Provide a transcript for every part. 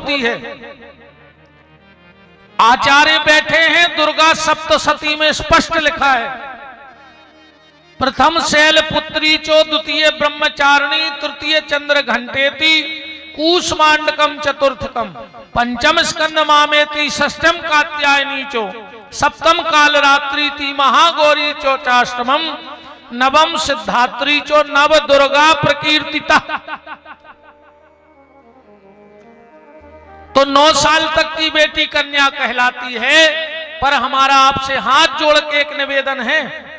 होती है। आचार्य बैठे हैं, दुर्गा सप्तशती में स्पष्ट लिखा है, प्रथम शैल पुत्री चो, द्वितीय ब्रह्मचारिणी, तृतीय चंद्र घंटेति, कूष्मांडकम चतुर्थकम, पंचम स्कंद मामेति, षष्ठम कात्यायनी चो, सप्तम काल रात्रि ती, महागौरी चो चाष्टमम, नवम सिद्धात्री चो, नव दुर्गा प्रकीर्तिता। तो 9 साल तक की बेटी कन्या कहलाती है। पर हमारा आपसे हाथ जोड़ के एक निवेदन है,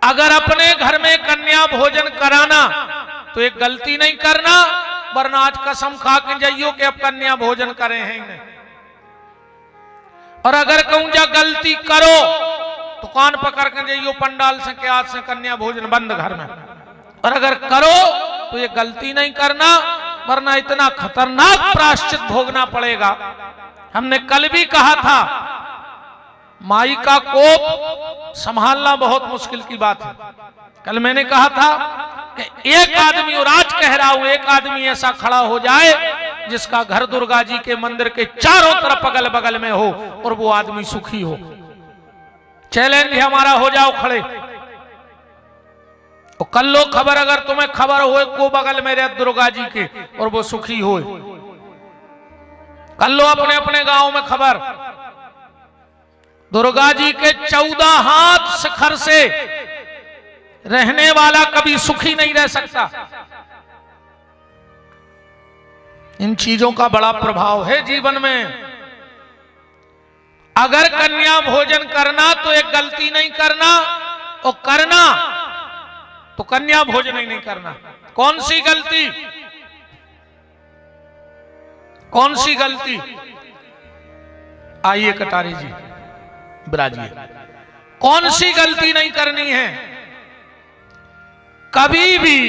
अगर अपने घर में कन्या भोजन कराना तो एक गलती नहीं करना, वरना आज कसम खा के जाइयो कि अब कन्या भोजन करे हैं नहीं। और अगर कहूं जा गलती करो तो कान पकड़ के जाइयो पंडाल से के आज से कन्या भोजन बंद घर में। और अगर करो तो ये गलती नहीं करना, वरना इतना खतरनाक प्रायश्चित भोगना पड़ेगा। हमने कल भी कहा था, माई का कोप संभालना बहुत मुश्किल की बात है। कल मैंने कहा था कि एक आदमी, और आज कह रहा हूं, एक आदमी ऐसा खड़ा हो जाए जिसका घर दुर्गा जी के मंदिर के चारों तरफ अगल बगल में हो और वो आदमी सुखी हो। चैलेंज हमारा, हो जाओ खड़े। और कल लो खबर, अगर तुम्हें खबर हो को बगल में रहे दुर्गा जी के और वो सुखी हो, कल लो अपने अपने गांव में खबर, दुर्गा जी के 14 हाथ शिखर से रहने वाला कभी सुखी नहीं रह सकता। इन चीजों का बड़ा प्रभाव है जीवन में। अगर कन्या भोजन करना तो एक गलती नहीं करना, और करना तो कन्या भोजन ही नहीं करना। कौन सी गलती? कौन सी गलती? आइए कटारी जी बिराजिए। कौन सी गलती नहीं करनी है? कभी भी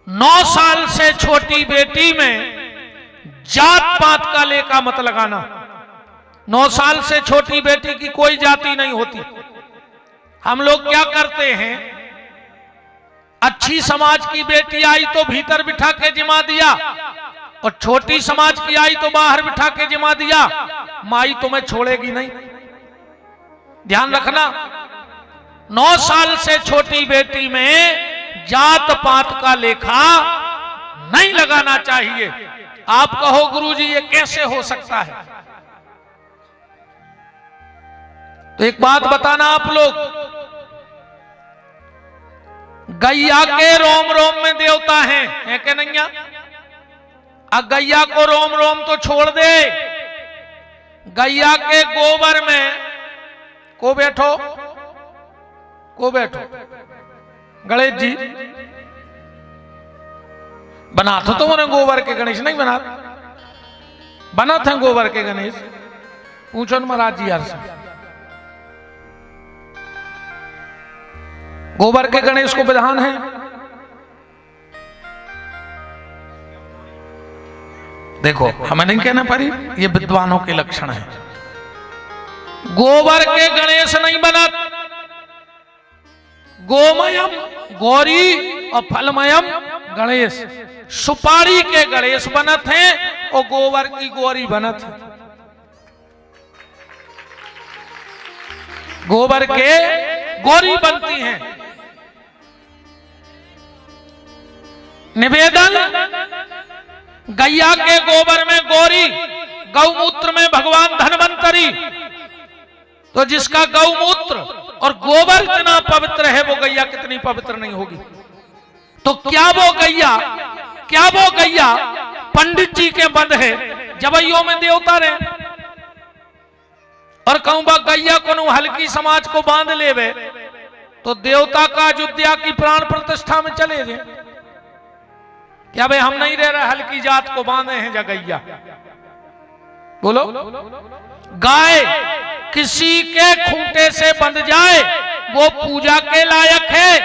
9 साल से छोटी बेटी में जात पात का लेखा मत लगाना। 9 साल से छोटी बेटी की कोई जाति नहीं होती। हम लोग क्या करते हैं, अच्छी समाज की बेटी आई तो भीतर बिठा के जिमा दिया, और छोटी समाज की आई तो बाहर बिठा के जिमा दिया। माई तुम्हें छोड़ेगी नहीं, ध्यान रखना। 9 साल से छोटी बेटी में जात पात का लेखा नहीं लगाना चाहिए। आप कहो गुरुजी ये कैसे हो सकता है? तो एक बात बताना आप लोग, गैया के रोम रोम में देवता है कि नहीं? अब गैया को रोम रोम तो छोड़ दे, गैया के गोबर में को बैठो गणेश जी बना तो तुमने गोबर के गणेश नहीं बना थे गोबर के गणेश? पूछो न महाराज जी यार से, गोबर के गणेश को विधान है? देखो हमें नहीं कहना पड़ी, ये विद्वानों के लक्षण है। गोबर के गणेश नहीं बना, गोमयम गौरी और फलमयम गणेश, सुपारी के गणेश बनत हैं और गोबर की गौरी बनत है। गोबर के गौरी बनती हैं। निवेदन, गैया के गोबर में गौरी, गौमूत्र में भगवान धन्वंतरी। तो जिसका गौमूत्र और गोबर इतना पवित्र है, वो गैया कितनी पवित्र नहीं होगी? तो क्या वो गैया पंडित जी के बंद है, जबैयों में देवता रहे? और कहूं बा गैया को हल्की समाज को बांध लेवे तो देवता का अयोध्या की प्राण प्रतिष्ठा में चले जाए। क्या भाई हम नहीं रह रहे हल्की जात को बांधे हैं जगैया? बोलो, गाय किसी के खूंटे से बंध जाए वो पूजा के लायक है।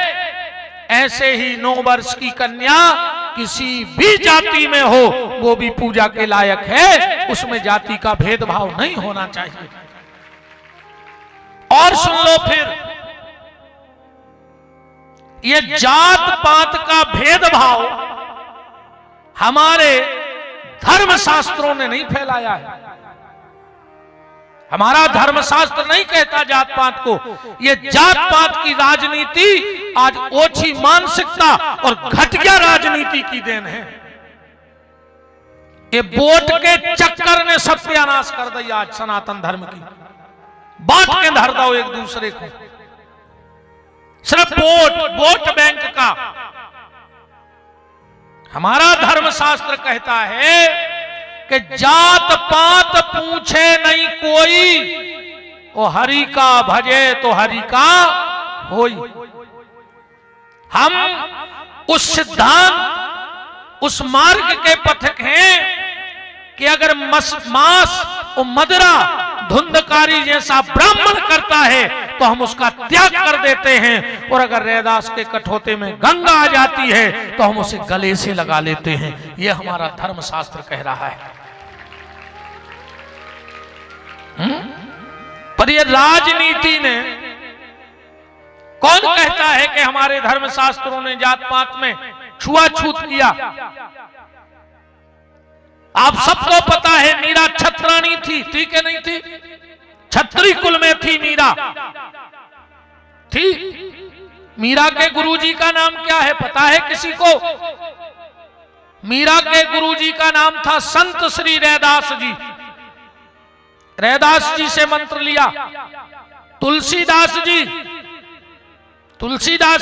ऐसे ही 9 वर्ष की कन्या किसी भी जाति में हो वो भी पूजा के लायक है। उसमें जाति का भेदभाव नहीं होना चाहिए। और सुन लो फिर, ये जात पात का भेदभाव हमारे धर्मशास्त्रों ने नहीं फैलाया है। हमारा धर्मशास्त्र नहीं कहता जात पात को। ये जात पात की राजनीति आज ओछी मानसिकता और घटिया राजनीति की देन है। ये वोट के चक्कर ने सत्यानाश कर दी आज सनातन धर्म की। बांट के धर दो एक दूसरे को, सिर्फ वोट बैंक का। हमारा धर्मशास्त्र कहता है कि जात पात पूछे नहीं कोई, वो हरि का भजे तो हरि का होई। हम उस सिद्धांत, उस मार्ग के पथिक हैं कि अगर मांस और मदिरा धुंधकारी जैसा ब्राह्मण करता है तो हम उसका त्याग कर देते हैं, और अगर रैदास के कठौते में गंगा आ जाती है तो हम उसे गले से लगा लेते हैं। यह हमारा धर्मशास्त्र कह रहा है। पर यह राजनीति ने, कौन कहता है कि हमारे धर्मशास्त्रों ने जात पात में छुआछूत किया? आप सबको पता है मीरा छत्राणी थी कि नहीं थी? छत्री कुल में थी मीरा, थी। मीरा के गुरुजी का नाम क्या है पता है किसी को? मीरा के गुरुजी का नाम था संत श्री रैदास जी। रैदास जी से मंत्र लिया। तुलसीदास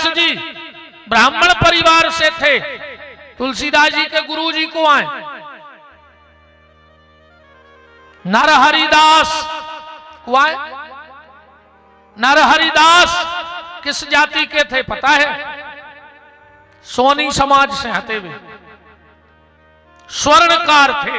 जी ब्राह्मण परिवार से थे। तुलसीदास जी के गुरुजी को आए नरहरिदास हुआ। नरहरिदास किस जाति के थे पता है? सोनी समाज से हटे हुए स्वर्णकार थे।